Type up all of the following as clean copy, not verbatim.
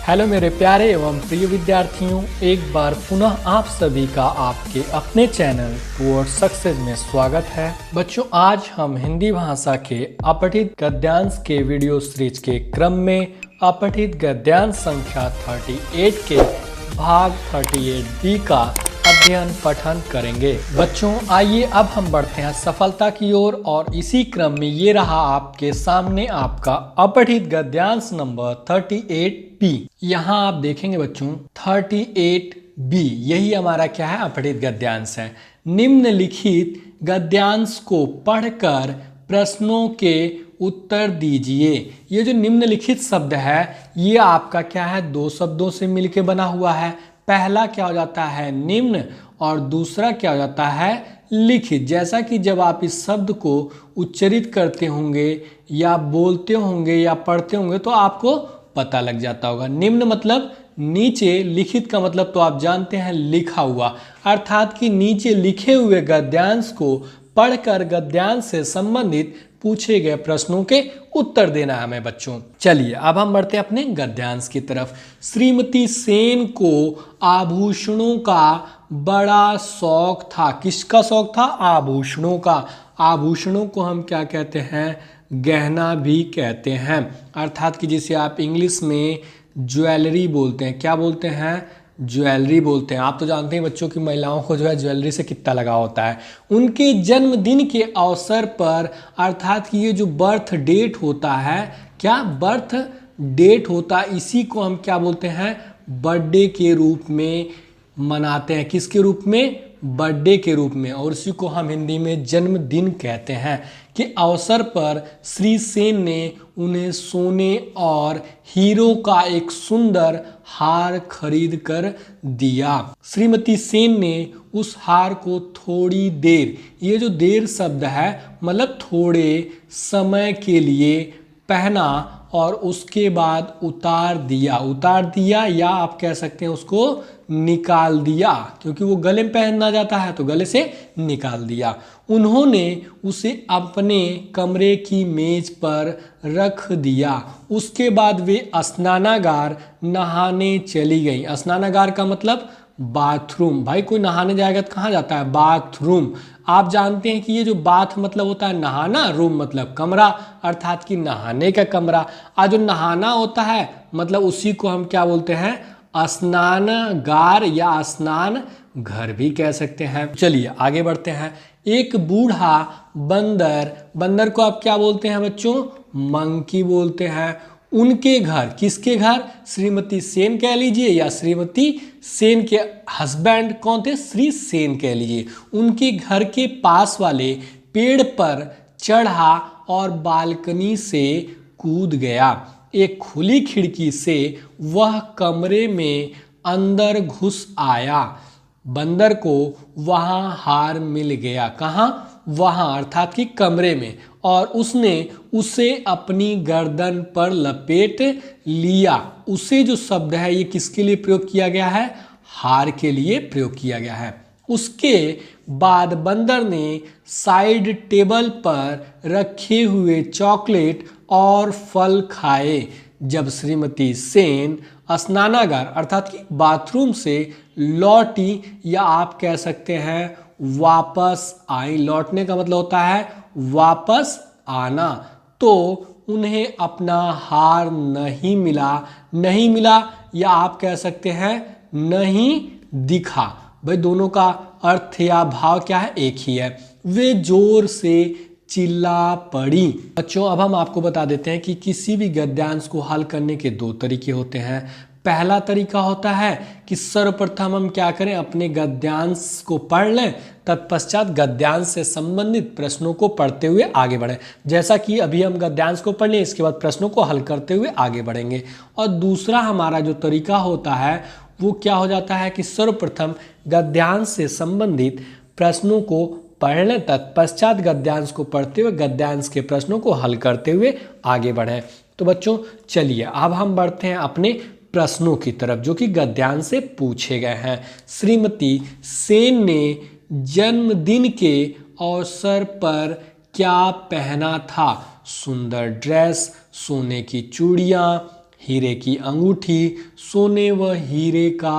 Hello मेरे प्यारे एवं प्रिय विद्यार्थियों, एक बार पुनः आप सभी का आपके अपने चैनल टुवर्ड्स सक्सेस में स्वागत है। बच्चों, आज हम हिंदी भाषा के अपठित गद्यांश के वीडियो सीरीज के क्रम में अपठित गद्यांश संख्या 38 के भाग 38B का अध्ययन पठन करेंगे। बच्चों, आइए अब हम बढ़ते हैं सफलता की ओर और इसी क्रम में ये रहा आपके सामने आपका अपठित गद्यांश नंबर 38B। यहाँ आप देखेंगे बच्चों 38B, यही हमारा क्या है, अपठित गद्यांश है। निम्नलिखित गद्यांश को पढ़कर प्रश्नों के उत्तर दीजिए। ये जो निम्नलिखित शब्द है ये आपका क्या है, दो शब्दों से मिलके बना हुआ है। पहला क्या हो जाता है, निम्न, और दूसरा क्या हो जाता है, लिखित। जैसा कि जब आप इस शब्द को उच्चारित करते होंगे या बोलते होंगे या पढ़ते होंगे तो आपको पता लग जाता होगा। निम्न मतलब नीचे, लिखित का मतलब तो आप जानते हैं लिखा हुआ, अर्थात कि नीचे लिखे हुए गद्यांश को पढ़कर गद्यांश से संबंधित पूछे गए प्रश्नों के उत्तर देना है हमें बच्चों। चलिए अब हम बढ़ते हैं अपने गद्यांश की तरफ। श्रीमती सेन को आभूषणों का बड़ा शौक था। किसका शौक था? आभूषणों का। आभूषणों को हम क्या कहते हैं? गहना भी कहते हैं, अर्थात कि जिसे आप इंग्लिश में ज्वेलरी बोलते हैं। क्या बोलते हैं? ज्वेलरी बोलते हैं। आप तो जानते हैं बच्चों की महिलाओं को जो है ज्वेलरी से कितना लगाव होता है। उनके जन्मदिन के अवसर पर, अर्थात कि ये जो बर्थ डेट होता है, क्या बर्थ डेट होता है, इसी को हम क्या बोलते हैं? बर्थडे के रूप में मनाते हैं। किसके रूप में? बर्थडे के रूप में। और इसी को हम हिंदी में जन्मदिन कहते हैं। के अवसर पर श्री सेन ने उन्हें सोने और हीरो का एक सुंदर हार खरीद कर दिया। श्रीमती सेन ने उस हार को थोड़ी देर, ये जो देर शब्द है मतलब थोड़े समय के लिए पहना और उसके बाद उतार दिया। उतार दिया या आप कह सकते हैं उसको निकाल दिया, क्योंकि वो गले में पहनना जाता है तो गले से निकाल दिया। उन्होंने उसे अपने कमरे की मेज पर रख दिया। उसके बाद वे स्नानागार नहाने चली गई। स्नानागार का मतलब बाथरूम। भाई कोई नहाने जाएगा तो कहाँ जाता है? बाथरूम। आप जानते हैं कि ये जो बाथ मतलब होता है नहाना, रूम मतलब कमरा, अर्थात कि नहाने का कमरा। आज जो नहाना होता है मतलब उसी को हम क्या बोलते हैं? स्नानागार या स्नान घर भी कह सकते हैं। चलिए आगे बढ़ते हैं। एक बूढ़ा बंदर, बंदर को आप क्या बोलते हैं बच्चों? मंकी बोलते हैं। उनके घर, किसके घर? श्रीमती सेन कह लीजिए या श्रीमती सेन के हस्बैंड कौन थे? श्री सेन कह लीजिए। उनके घर के पास वाले पेड़ पर चढ़ा और बालकनी से कूद गया। एक खुली खिड़की से वह कमरे में अंदर घुस आया। बंदर को वहां हार मिल गया। कहाँ? वहां, अर्थात कि कमरे में, और उसने उसे अपनी गर्दन पर लपेट लिया। उसे जो शब्द है ये किसके लिए प्रयोग किया गया है? हार के लिए प्रयोग किया गया है। उसके बाद बंदर ने साइड टेबल पर रखे हुए चॉकलेट और फल खाए। जब श्रीमती सेन स्नानागार अर्थात कि बाथरूम से लौटी, या आप कह सकते हैं वापस आई। लौटने का मतलब होता है वापस आना। तो उन्हें अपना हार नहीं मिला। नहीं मिला या आप कह सकते हैं नहीं दिखा। भाई दोनों का अर्थ या भाव क्या है? एक ही है। वे जोर से चिल्ला पड़ी। बच्चों अब हम आपको बता देते हैं कि किसी भी गद्यांश को हल करने के दो तरीके होते हैं। पहला तरीका होता है कि सर्वप्रथम हम क्या करें, अपने गद्यांश को पढ़ लें, तत्पश्चात गद्यांश से संबंधित प्रश्नों को पढ़ते हुए आगे बढ़ें। जैसा कि अभी हम गद्यांश को पढ़ लें, इसके बाद प्रश्नों को हल करते हुए आगे बढ़ेंगे। और दूसरा हमारा जो तरीका होता है वो क्या हो जाता है कि सर्वप्रथम गद्यांश से संबंधित प्रश्नों को पढ़ लें, तत्पश्चात गद्यांश को पढ़ते हुए गद्यांश के प्रश्नों को हल करते हुए आगे बढ़ें। तो बच्चों चलिए अब हम बढ़ते हैं अपने प्रश्नों की तरफ जो कि गद्यांश से पूछे गए हैं। श्रीमती सेन ने जन्मदिन के अवसर पर क्या पहना था? सुंदर ड्रेस, सोने की चूड़ियाँ, हीरे की अंगूठी, सोने व हीरे का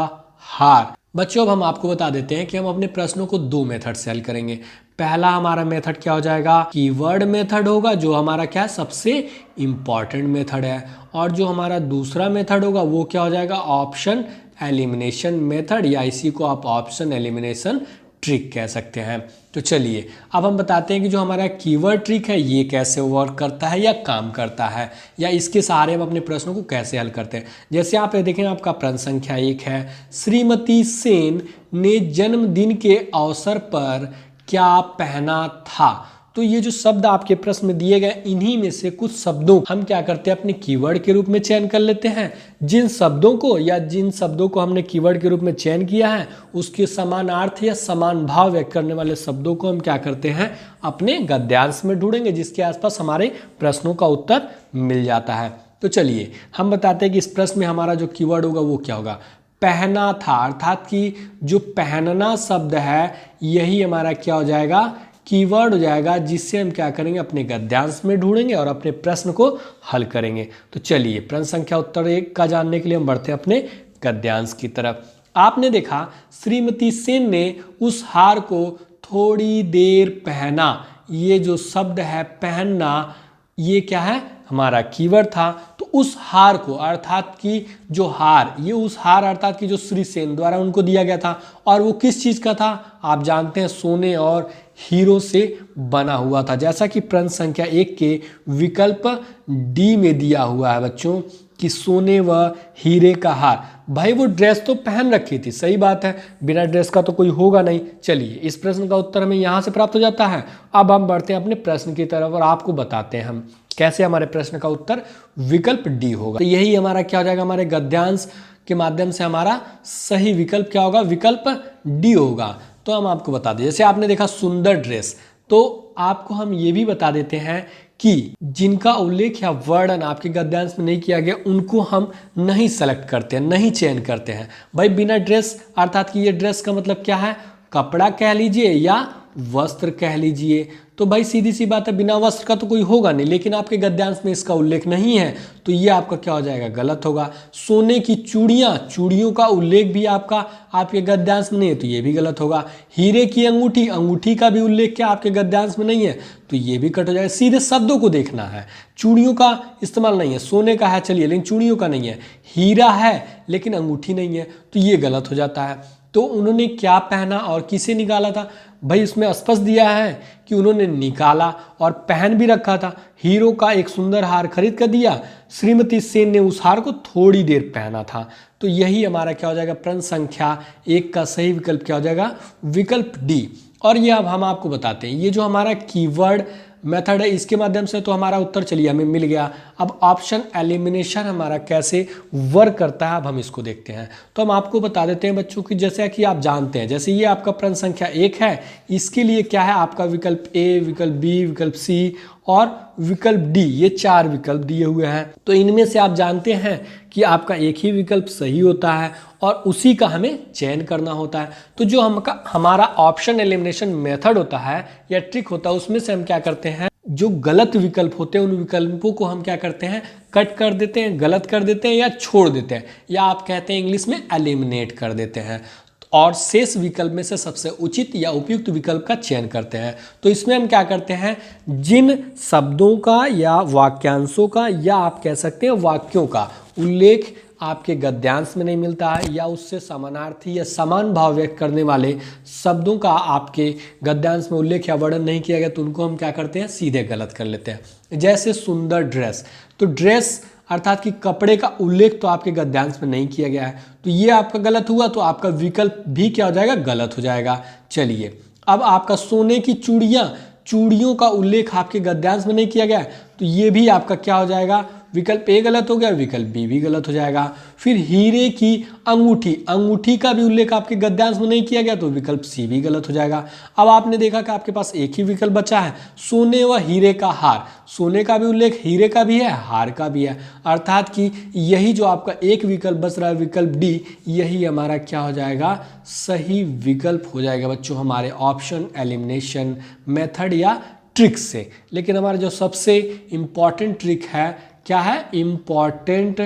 हार। बच्चों अब हम आपको बता देते हैं कि हम अपने प्रश्नों को दो मेथड से हल करेंगे। पहला हमारा मेथड क्या हो जाएगा, कीवर्ड मेथड होगा, जो हमारा क्या है सबसे इंपॉर्टेंट मेथड है। और जो हमारा दूसरा मेथड होगा वो क्या हो जाएगा, ऑप्शन एलिमिनेशन मेथड, या इसी को आप ऑप्शन एलिमिनेशन ट्रिक कह सकते हैं। तो चलिए अब हम बताते हैं कि जो हमारा कीवर्ड ट्रिक है ये कैसे वर्क करता है या काम करता है, या इसके सहारे हम अपने प्रश्नों को कैसे हल करते हैं। जैसे आप ये देखें, आपका प्रश्न संख्या 1 है, श्रीमती सेन ने जन्मदिन के अवसर पर क्या पहना था। तो ये जो शब्द आपके प्रश्न में दिए गए, इन्हीं में से कुछ शब्दों हम क्या करते हैं अपने कीवर्ड के रूप में चयन कर लेते हैं। जिन शब्दों को या जिन शब्दों को हमने कीवर्ड के रूप में चयन किया है उसके समान अर्थ या समान भाव व्यक्त करने वाले शब्दों को हम क्या करते हैं अपने गद्यांश में ढूंढेंगे, जिसके आसपास हमारे प्रश्नों का उत्तर मिल जाता है। तो चलिए हम बताते हैं कि इस प्रश्न में हमारा जो कीवर्ड होगा वो क्या होगा, पहना था। अर्थात कि जो पहनना शब्द है यही हमारा क्या हो जाएगा, कीवर्ड हो जाएगा, जिससे हम क्या करेंगे अपने गद्यांश में ढूंढेंगे और अपने प्रश्न को हल करेंगे। तो चलिए प्रश्न संख्या उत्तर 1 का जानने के लिए हम बढ़ते हैं अपने गद्यांश की तरफ। आपने देखा श्रीमती सेन ने उस हार को थोड़ी देर पहना। ये जो शब्द है पहनना, ये क्या है हमारा कीवर्ड था। तो उस हार को, अर्थात कि जो हार, ये उस हार अर्थात कि जो श्री सेन द्वारा उनको दिया गया था, और वो किस चीज़ का था आप जानते हैं, सोने और हीरो से बना हुआ था। जैसा कि प्रश्न संख्या 1 के विकल्प डी में दिया हुआ है बच्चों कि सोने व हीरे का हार। भाई वो ड्रेस तो पहन रखी थी, सही बात है, बिना ड्रेस का तो कोई होगा नहीं। चलिए इस प्रश्न का उत्तर हमें यहाँ से प्राप्त हो जाता है। अब हम बढ़ते हैं अपने प्रश्न की तरफ और आपको बताते हैं हम कैसे हमारे प्रश्न का उत्तर विकल्प डी होगा। तो यही हमारा क्या हो जाएगा, हमारे गद्यांश के माध्यम से हमारा सही विकल्प क्या होगा, विकल्प डी होगा। तो हम आपको बता दें, जैसे आपने देखा सुंदर ड्रेस, तो आपको हम ये भी बता देते हैं कि जिनका उल्लेख या वर्णन आपके गद्यांश में नहीं किया गया उनको हम नहीं सेलेक्ट करते हैं, नहीं चयन करते हैं। भाई बिना ड्रेस, अर्थात कि ये ड्रेस का मतलब क्या है, कपड़ा कह लीजिए या वस्त्र कह लीजिए। तो भाई सीधी सी बात है, बिना वस्त्र का तो कोई होगा नहीं, लेकिन आपके गद्यांश में इसका उल्लेख नहीं है, तो ये आपका क्या हो जाएगा, गलत होगा। सोने की चूड़ियाँ, चूड़ियों का उल्लेख भी आपके गद्यांश में नहीं है, तो ये भी गलत होगा। हीरे की अंगूठी, अंगूठी का भी उल्लेख क्या आपके गद्यांश में नहीं है, तो ये भी कट हो जाएगा। सीधे शब्दों को देखना है, चूड़ियों का इस्तेमाल नहीं है, सोने का है चलिए लेकिन चूड़ियों का नहीं है, हीरा है लेकिन अंगूठी नहीं है, तो ये गलत हो जाता है। तो उन्होंने क्या पहना और किसे निकाला था, भाई इसमें स्पष्ट दिया है कि उन्होंने निकाला और पहन भी रखा था। हीरो का एक सुंदर हार खरीद कर दिया, श्रीमती सेन ने उस हार को थोड़ी देर पहना था। तो यही हमारा क्या हो जाएगा, प्रश्न संख्या 1 का सही विकल्प क्या हो जाएगा, विकल्प डी। और ये अब हम आपको बताते हैं, ये जो हमारा कीवर्ड मेथड है इसके माध्यम से तो हमारा उत्तर चलिए हमें मिल गया। अब ऑप्शन एलिमिनेशन हमारा कैसे वर्क करता है अब हम इसको देखते हैं। तो हम आपको बता देते हैं बच्चों की, जैसे कि आप जानते हैं, जैसे ये आपका प्रश्न संख्या 1 है, इसके लिए क्या है आपका विकल्प ए, विकल्प बी, विकल्प सी और विकल्प डी, ये 4 विकल्प दिए हुए हैं। तो इनमें से आप जानते हैं कि आपका एक ही विकल्प सही होता है और उसी का हमें चयन करना होता है। तो जो हमारा ऑप्शन एलिमिनेशन मेथड होता है या ट्रिक होता है, उसमें से हम क्या करते हैं, जो गलत विकल्प होते हैं उन विकल्पों को हम क्या करते हैं, कट कर देते हैं, गलत कर देते हैं या छोड़ देते हैं, या आप कहते हैं इंग्लिश में एलिमिनेट कर देते हैं, और शेष विकल्प में से सबसे उचित या उपयुक्त विकल्प का चयन करते हैं। तो इसमें हम क्या करते हैं, जिन शब्दों का या वाक्यांशों का या आप कह सकते हैं वाक्यों का उल्लेख आपके गद्यांश में नहीं मिलता है, या उससे समानार्थी या समान भाव व्यक्त करने वाले शब्दों का आपके गद्यांश में उल्लेख या वर्णन नहीं किया गया, तो उनको हम क्या करते हैं, सीधे गलत कर लेते हैं। जैसे सुंदर ड्रेस, तो ड्रेस अर्थात कि कपड़े का उल्लेख तो आपके गद्यांश में नहीं किया गया है, तो ये आपका गलत हुआ, तो आपका विकल्प भी क्या हो जाएगा, गलत हो जाएगा। चलिए अब आपका सोने की चूड़ियाँ, चूड़ियों का उल्लेख आपके गद्यांश में नहीं किया गया है, तो ये भी आपका क्या हो जाएगा, विकल्प ए गलत हो गया, विकल्प बी भी गलत हो जाएगा। फिर हीरे की अंगूठी, अंगूठी का भी उल्लेख आपके गद्यांश में नहीं किया गया, तो विकल्प सी भी गलत हो जाएगा। अब आपने देखा कि आपके पास एक ही विकल्प बचा है, सोने व हीरे का हार, सोने का भी उल्लेख हीरे का भी है, हार का भी है, अर्थात कि यही जो आपका एक विकल्प बच रहा है विकल्प डी, यही हमारा क्या हो जाएगा, सही विकल्प हो जाएगा बच्चों हमारे ऑप्शन एलिमिनेशन मेथड या ट्रिक से। लेकिन हमारा जो सबसे इम्पॉर्टेंट ट्रिक है क्या है, इम्पॉर्टेंट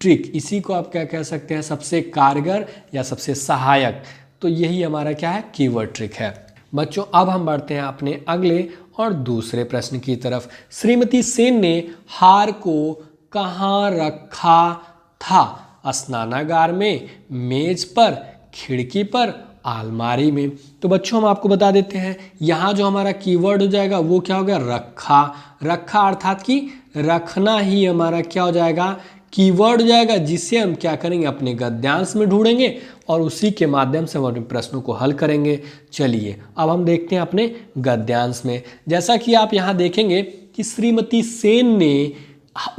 ट्रिक, इसी को आप क्या कह सकते हैं, सबसे कारगर या सबसे सहायक। तो यही हमारा क्या है, कीवर्ड ट्रिक है। बच्चों अब हम बढ़ते हैं अपने अगले और दूसरे प्रश्न की तरफ। श्रीमती सेन ने हार को कहाँ रखा था? स्नानागार में, मेज पर, खिड़की पर, अलमारी में। तो बच्चों हम आपको बता देते हैं, यहाँ जो हमारा कीवर्ड हो जाएगा वो क्या हो गया, रखा। रखा अर्थात कि रखना ही हमारा क्या हो जाएगा, कीवर्ड हो जाएगा, जिसे हम क्या करेंगे, अपने गद्यांश में ढूंढेंगे और उसी के माध्यम से हम अपने प्रश्नों को हल करेंगे। चलिए अब हम देखते हैं अपने गद्यांश में। जैसा कि आप यहाँ देखेंगे कि श्रीमती सेन ने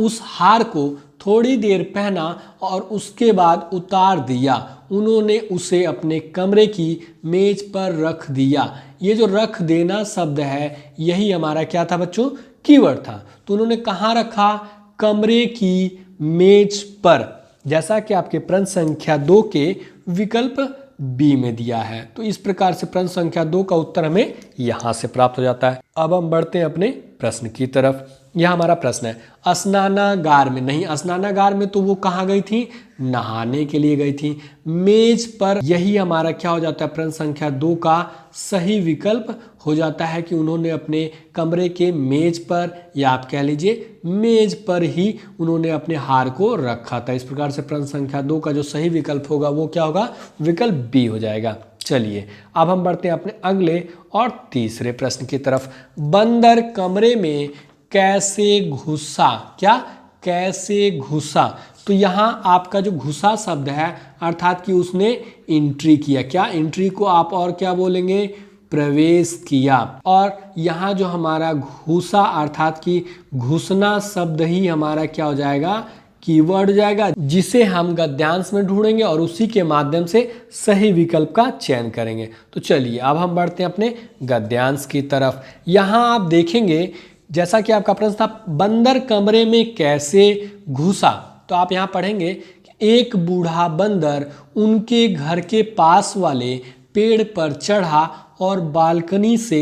उस हार को थोड़ी देर पहना और उसके बाद उतार दिया। उन्होंने उसे अपने कमरे की मेज पर रख दिया। ये जो रख देना शब्द है यही हमारा क्या था बच्चों, कीवर्ड था। तो उन्होंने कहाँ रखा, कमरे की मेज पर, जैसा कि आपके प्रश्न संख्या 2 के विकल्प बी में दिया है। तो इस प्रकार से प्रश्न संख्या 2 का उत्तर हमें यहाँ से प्राप्त हो जाता है। अब हम बढ़ते हैं अपने प्रश्न की तरफ। यह हमारा प्रश्न है, स्नानागार में, नहीं स्नानागार में तो वो कहाँ गई थी, नहाने के लिए गई थी। मेज पर, यही हमारा क्या हो जाता है, प्रश्न संख्या 2 का सही विकल्प हो जाता है कि उन्होंने अपने कमरे के मेज पर, या आप कह लीजिए मेज पर ही उन्होंने अपने हार को रखा था। इस प्रकार से प्रश्न संख्या 2 का जो सही विकल्प होगा वो क्या होगा, विकल्प बी हो जाएगा। चलिए अब हम बढ़ते हैं अपने अगले और तीसरे प्रश्न की तरफ। बंदर कमरे में कैसे घुसा, क्या, कैसे घुसा? तो यहाँ आपका जो घुसा शब्द है अर्थात कि उसने एंट्री किया। क्या, एंट्री को आप और क्या बोलेंगे, प्रवेश किया। और यहाँ जो हमारा घुसा अर्थात कि घुसना शब्द ही हमारा क्या हो जाएगा, कीवर्ड जाएगा, जिसे हम गद्यांश में ढूंढेंगे और उसी के माध्यम से सही विकल्प का चयन करेंगे। तो चलिए अब हम बढ़ते हैं अपने गद्यांश की तरफ। यहाँ आप देखेंगे जैसा कि आपका प्रश्न था, बंदर कमरे में कैसे घुसा। तो आप यहाँ पढ़ेंगे कि एक बूढ़ा बंदर उनके घर के पास वाले पेड़ पर चढ़ा और बालकनी से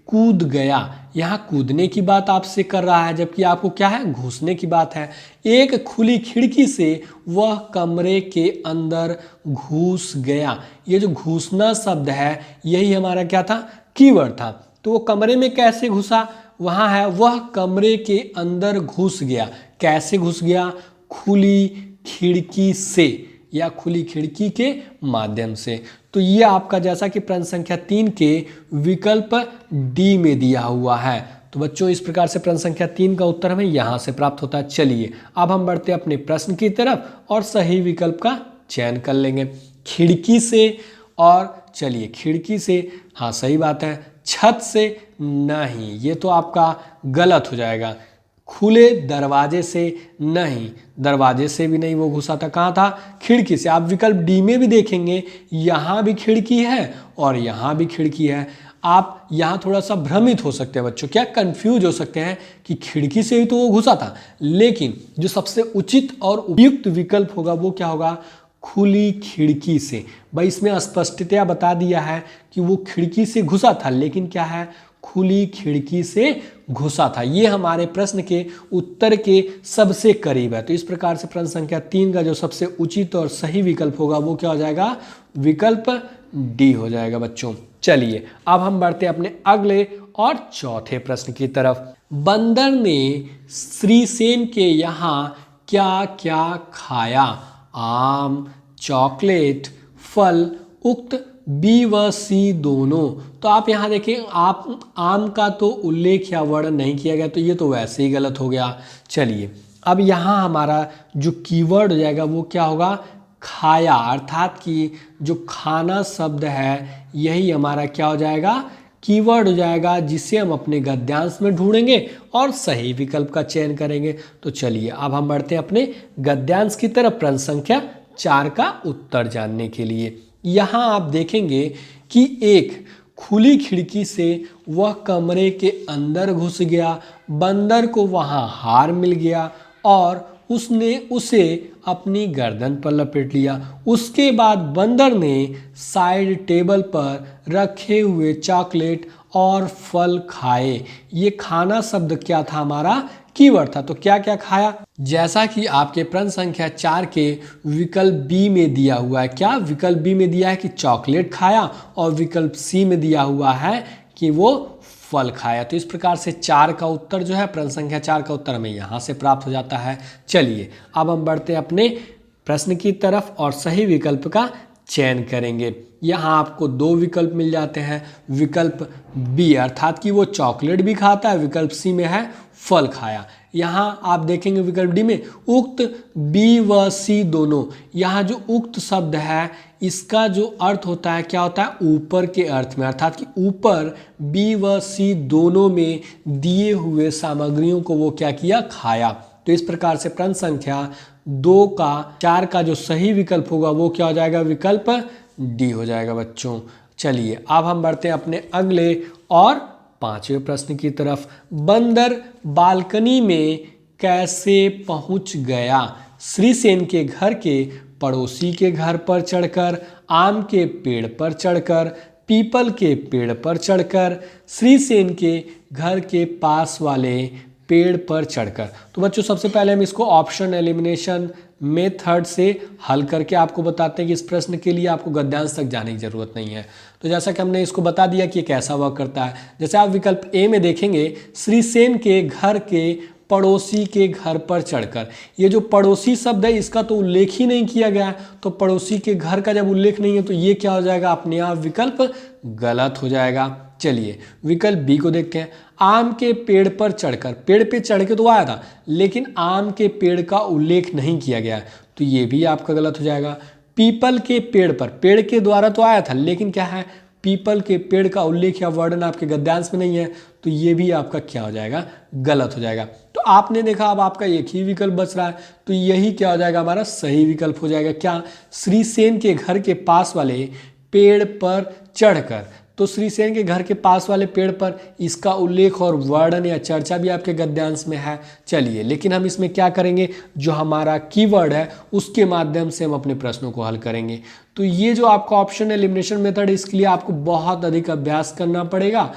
कूद गया। यहाँ कूदने की बात आपसे कर रहा है, जबकि आपको क्या है, घुसने की बात है। एक खुली खिड़की से वह कमरे के अंदर घुस गया। ये जो घुसना शब्द है यही हमारा क्या था, कीवर्ड था। तो वो कमरे में कैसे घुसा, वहाँ है वह कमरे के अंदर घुस गया। कैसे घुस गया, खुली खिड़की से या खुली खिड़की के माध्यम से। तो ये आपका जैसा कि प्रश्न संख्या 3 के विकल्प डी में दिया हुआ है। तो बच्चों इस प्रकार से प्रश्न संख्या 3 का उत्तर हमें यहाँ से प्राप्त होता है। चलिए अब हम बढ़ते हैं अपने प्रश्न की तरफ और सही विकल्प का चयन कर लेंगे। खिड़की से, और चलिए खिड़की से, हाँ सही बात है। छत से नहीं, ये तो आपका गलत हो जाएगा। खुले दरवाजे से नहीं, दरवाजे से भी नहीं वो घुसा था। कहाँ था, खिड़की से। आप विकल्प डी में भी देखेंगे यहाँ भी खिड़की है और यहाँ भी खिड़की है। आप यहाँ थोड़ा सा भ्रमित हो सकते हैं बच्चों, क्या कंफ्यूज हो सकते हैं कि खिड़की से ही तो वो घुसा था, लेकिन जो सबसे उचित और उपयुक्त विकल्प होगा वो क्या होगा, खुली खिड़की से। भाई इसमें स्पष्टतया बता दिया है कि वो खिड़की से घुसा था, लेकिन क्या है, खुली खिड़की से घुसा था। ये हमारे प्रश्न के उत्तर के सबसे करीब है। तो इस प्रकार से प्रश्न संख्या 3 का जो सबसे उचित और सही विकल्प होगा वो क्या हो जाएगा, विकल्प डी हो जाएगा बच्चों। चलिए अब हम बढ़ते हैं अपने अगले और चौथे प्रश्न की तरफ। बंदर ने श्री सेन के यहाँ क्या क्या खाया, आम, चॉकलेट, फल, उक्त बी व सी दोनों। तो आप यहाँ देखें, आप आम का तो उल्लेख या वर्णन नहीं किया गया, तो ये तो वैसे ही गलत हो गया। चलिए अब यहाँ हमारा जो कीवर्ड हो जाएगा वो क्या होगा, खाया, अर्थात कि जो खाना शब्द है यही हमारा क्या हो जाएगा, कीवर्ड हो जाएगा, जिसे हम अपने गद्यांश में ढूंढेंगे और सही विकल्प का चयन करेंगे। तो चलिए अब हम बढ़ते हैं अपने गद्यांश की तरफ प्रश्न संख्या 4 का उत्तर जानने के लिए। यहाँ आप देखेंगे कि एक खुली खिड़की से वह कमरे के अंदर घुस गया, बंदर को वहाँ हार मिल गया और उसने उसे अपनी गर्दन पर लपेट लिया। उसके बाद बंदर ने साइड टेबल पर रखे हुए चॉकलेट और फल खाए। ये खाना शब्द क्या था, हमारा कीवर्ड था। तो क्या क्या खाया, जैसा कि आपके प्रश्न संख्या 4 के विकल्प बी में दिया हुआ है। क्या विकल्प बी में दिया है कि चॉकलेट खाया, और विकल्प सी में दिया हुआ है कि वो फल खाया। तो इस प्रकार से 4 का उत्तर जो है, प्रश्न संख्या 4 का उत्तर हमें यहाँ से प्राप्त हो जाता है। चलिए अब हम बढ़ते हैं अपने प्रश्न की तरफ और सही विकल्प का चयन करेंगे। यहाँ आपको 2 विकल्प मिल जाते हैं। विकल्प बी अर्थात कि वो चॉकलेट भी खाता है, विकल्प सी में है फल खाया। यहाँ आप देखेंगे विकल्प डी में उक्त बी व सी दोनों, यहाँ जो उक्त शब्द है इसका जो अर्थ होता है क्या होता है, ऊपर के अर्थ में, अर्थात कि ऊपर बी व सी दोनों में दिए हुए सामग्रियों को वो क्या किया, खाया। तो इस प्रकार से प्रश्न संख्या 2 का 4 का जो सही विकल्प होगा वो क्या हो जाएगा, विकल्प डी हो जाएगा बच्चों। चलिए अब हम बढ़ते हैं अपने अगले और 5वें प्रश्न की तरफ। बंदर बालकनी में कैसे पहुंच गया? श्रीसेन के घर के पड़ोसी के घर पर चढ़कर, आम के पेड़ पर चढ़कर, पीपल के पेड़ पर चढ़कर, श्रीसेन के घर के पास वाले पेड़ पर चढ़कर। तो बच्चों सबसे पहले हम इसको ऑप्शन एलिमिनेशन मेथड से हल करके आपको बताते हैं कि इस प्रश्न के लिए आपको गद्यांश तक जाने की जरूरत नहीं है। तो जैसा कि हमने इसको बता दिया कि ये कैसा वर्क करता है, जैसे आप विकल्प ए में देखेंगे श्रीसेन के घर के पड़ोसी के घर पर चढ़कर, ये जो पड़ोसी शब्द है इसका तो उल्लेख ही नहीं किया गया है, तो पड़ोसी के घर का जब उल्लेख नहीं है तो ये क्या हो जाएगा, अपने आप विकल्प गलत हो जाएगा। चलिए विकल्प बी को देखते हैं। आम के पेड़ पर चढ़कर, पेड़ पे चढ़ के तो आया था लेकिन आम के पेड़ का उल्लेख नहीं किया गया है, तो ये भी आपका गलत हो जाएगा। पीपल के पेड़ पर, पेड़ के द्वारा तो आया था लेकिन क्या है, पीपल के पेड़ का उल्लेख या वर्णन आपके गद्यांश में नहीं है, तो ये भी आपका क्या हो जाएगा, गलत हो जाएगा। तो आपने देखा अब आपका एक ही विकल्प बच रहा है, तो यही क्या हो जाएगा, हमारा सही विकल्प हो जाएगा। क्या, श्रीसेन के घर के पास वाले पेड़ पर चढ़कर। तो श्रीसेन के घर के पास वाले पेड़ पर इसका उल्लेख और वर्णन या चर्चा भी आपके गद्यांश में है। चलिए लेकिन हम इसमें क्या करेंगे, जो हमारा कीवर्ड है उसके माध्यम से हम अपने प्रश्नों को हल करेंगे। तो ये जो आपका ऑप्शन एलिमिनेशन मेथड है इसके लिए आपको बहुत अधिक अभ्यास करना पड़ेगा।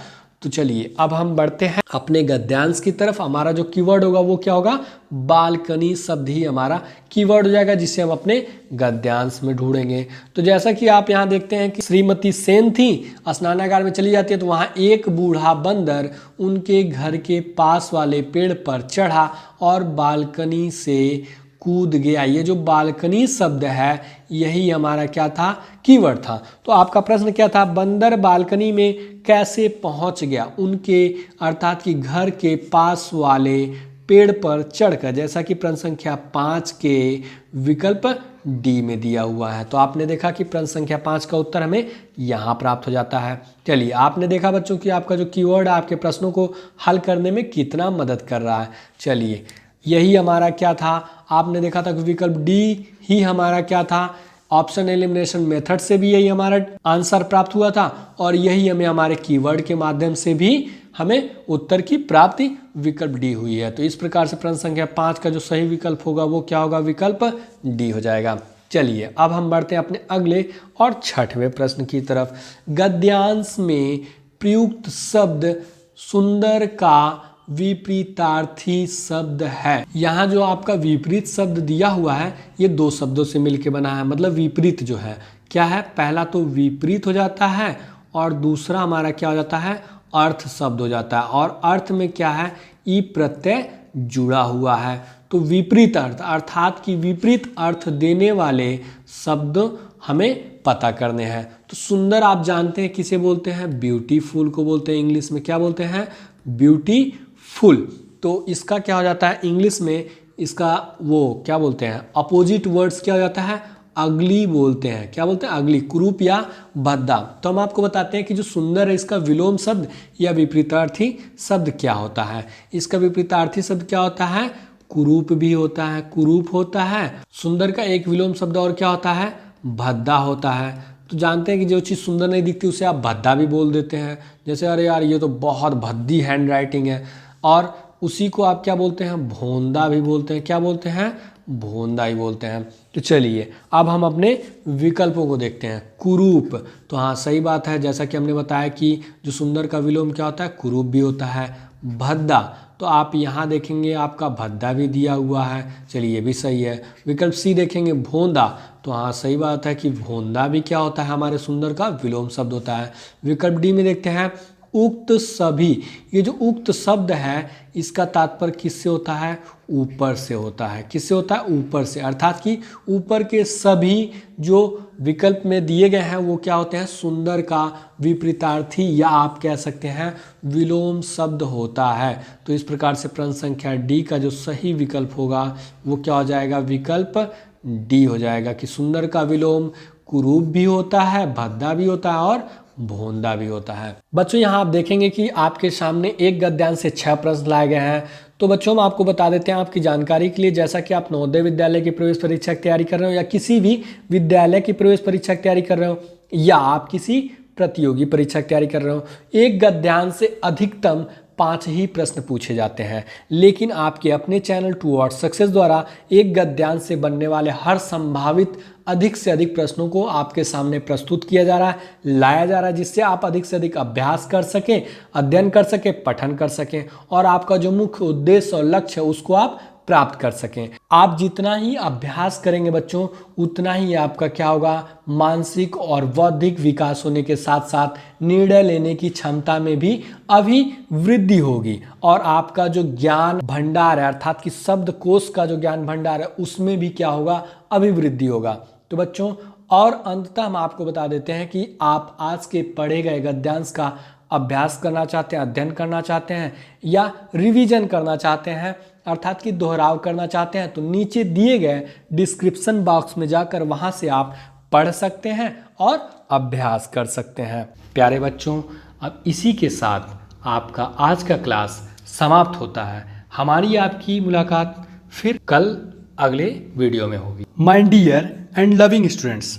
तो चलिए अब हम बढ़ते हैं अपने गद्यांश की तरफ। हमारा जो कीवर्ड होगा वो क्या होगा, बालकनी शब्द ही हमारा कीवर्ड हो जाएगा जिसे हम अपने गद्यांश में ढूंढेंगे। तो जैसा कि आप यहाँ देखते हैं कि श्रीमती सेन थी, स्नानागार में चली जाती है तो वहाँ एक बूढ़ा बंदर उनके घर के पास वाले पेड़ पर चढ़ा और बालकनी से कूद गया। ये जो बालकनी शब्द है यही हमारा क्या था, कीवर्ड था। तो आपका प्रश्न क्या था, बंदर बालकनी में कैसे पहुंच गया, उनके अर्थात कि घर के पास वाले पेड़ पर चढ़कर, जैसा कि प्रश्न संख्या 5 के विकल्प डी में दिया हुआ है। तो आपने देखा कि प्रश्न संख्या 5 का उत्तर हमें यहाँ प्राप्त हो जाता है। चलिए आपने देखा बच्चों कि आपका जो कीवर्ड है आपके प्रश्नों को हल करने में कितना मदद कर रहा है। चलिए यही हमारा क्या था, आपने देखा था कि विकल्प डी ही हमारा क्या था, ऑप्शन एलिमिनेशन मेथड से भी यही हमारा आंसर प्राप्त हुआ था और यही हमें हमारे कीवर्ड के माध्यम से भी हमें उत्तर की प्राप्ति विकल्प डी हुई है। तो इस प्रकार से प्रश्न संख्या 5 का जो सही विकल्प होगा वो क्या होगा, विकल्प डी हो जाएगा। चलिए अब हम बढ़ते हैं अपने अगले और 6वें प्रश्न की तरफ। गद्यांश में प्रयुक्त शब्द सुंदर का विपरीतार्थी शब्द है। यहाँ जो आपका विपरीत शब्द दिया हुआ है ये 2 शब्दों से मिलकर बना है, मतलब विपरीत जो है क्या है, पहला तो विपरीत हो जाता है और दूसरा हमारा क्या हो जाता है, अर्थ शब्द हो जाता है। और अर्थ में क्या है, ई प्रत्यय जुड़ा हुआ है। तो विपरीत अर्थ अर्थात कि विपरीत अर्थ देने वाले शब्द हमें पता करने हैं। तो सुंदर आप जानते हैं किसे बोलते हैं, ब्यूटीफुल को बोलते हैं, इंग्लिश में क्या बोलते हैं, ब्यूटीफुल। तो इसका क्या हो जाता है, इंग्लिश में इसका वो क्या बोलते हैं, अपोजिट वर्ड्स क्या हो जाता है, अगली बोलते हैं। क्या बोलते हैं, अगली, कुरूप या भद्दा। तो हम आपको बताते हैं कि जो सुंदर है इसका विलोम शब्द या विपरीतार्थी शब्द क्या होता है। इसका विपरीतार्थी शब्द क्या होता है, कुरूप भी होता है, कुरूप होता है। सुंदर का एक विलोम शब्द और क्या होता है, भद्दा होता है। तो जानते हैं कि जो चीज़ सुंदर नहीं दिखती उसे आप भद्दा भी बोल देते हैं, जैसे अरे यार ये तो बहुत भद्दी हैंड राइटिंग है। और उसी को आप क्या बोलते हैं, भोंदा भी बोलते हैं। क्या बोलते हैं, भोंदा ही बोलते हैं। तो चलिए अब हम अपने विकल्पों को देखते हैं। कुरूप, तो हाँ सही बात है, जैसा कि हमने बताया कि जो सुंदर का विलोम क्या होता है, कुरूप भी होता है। भद्दा, तो आप यहाँ देखेंगे आपका भद्दा भी दिया हुआ है, चलिए ये भी सही है। विकल्प सी देखेंगे भोंदा, तो हाँ सही बात है कि भोंदा भी क्या होता है, हमारे सुंदर का विलोम शब्द होता है। विकल्प डी में देखते हैं उक्त सभी, ये जो उक्त शब्द है इसका तात्पर्य किससे होता है, ऊपर से होता है। किससे होता है, ऊपर से, अर्थात कि ऊपर के सभी जो विकल्प में दिए गए हैं वो क्या होते हैं, सुंदर का विपरीतार्थी या आप कह सकते हैं विलोम शब्द होता है। तो इस प्रकार से प्रश्न संख्या डी का जो सही विकल्प होगा वो क्या हो जाएगा, विकल्प डी हो जाएगा कि सुंदर का विलोम कुरूप भी होता है, भद्दा भी होता है और भोंदा भी होता है। बच्चों यहाँ आप देखेंगे कि आपके सामने एक गद्यांश से 6 प्रश्न लाए गए हैं। तो बच्चों हम आपको बता देते हैं आपकी जानकारी के लिए, जैसा कि आप नवोदय विद्यालय की प्रवेश परीक्षा की तैयारी कर रहे हो या किसी भी विद्यालय की प्रवेश परीक्षा की तैयारी कर रहे हो या आप किसी प्रतियोगी परीक्षा की तैयारी कर रहे हो, एक गद्यांश से अधिकतम 5 ही प्रश्न पूछे जाते हैं। लेकिन आपके अपने चैनल टूवर्ड्स सक्सेस द्वारा एक गद्यांश से बनने वाले हर संभावित अधिक से अधिक प्रश्नों को आपके सामने प्रस्तुत किया जा रहा है, लाया जा रहा है, जिससे आप अधिक से अधिक अभ्यास कर सकें, अध्ययन कर सकें, पठन कर सकें और आपका जो मुख्य उद्देश्य और लक्ष्य है उसको आप प्राप्त कर सकें। आप जितना ही अभ्यास करेंगे बच्चों उतना ही आपका क्या होगा, मानसिक और बौद्धिक विकास होने के साथ साथ निर्णय लेने की क्षमता में भी अभिवृद्धि होगी और आपका जो ज्ञान भंडार है अर्थात कि शब्दकोश का जो ज्ञान भंडार है उसमें भी क्या होगा, अभिवृद्धि होगा। तो बच्चों और अंततः हम आपको बता देते हैं कि आप आज के पढ़े गए गद्यांश का अभ्यास करना चाहते हैं, अध्ययन करना चाहते हैं या रिवीजन करना चाहते हैं अर्थात कि दोहराव करना चाहते हैं, तो नीचे दिए गए डिस्क्रिप्शन बॉक्स में जाकर वहां से आप पढ़ सकते हैं और अभ्यास कर सकते हैं। प्यारे बच्चों अब इसी के साथ आपका आज का क्लास समाप्त होता है। हमारी आपकी मुलाकात फिर कल अगले वीडियो में होगी। My dear and loving students,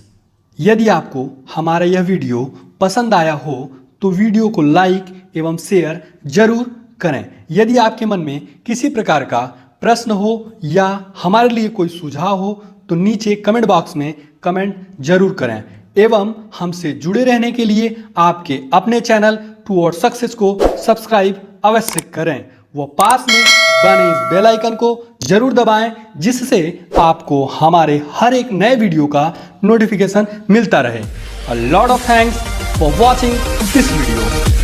यदि आपको हमारा यह वीडियो पसंद आया हो तो वीडियो को लाइक एवं शेयर जरूर करें। यदि आपके मन में किसी प्रकार का प्रश्न हो या हमारे लिए कोई सुझाव हो तो नीचे कमेंट बॉक्स में कमेंट जरूर करें एवं हमसे जुड़े रहने के लिए आपके अपने चैनल टूवर्ड्स सक्सेस को सब्सक्राइब अवश्य करें। वो पास में बने इस बेल आइकन को जरूर दबाएं जिससे आपको हमारे हर एक नए वीडियो का नोटिफिकेशन मिलता रहे। A lot of thanks for watching this video.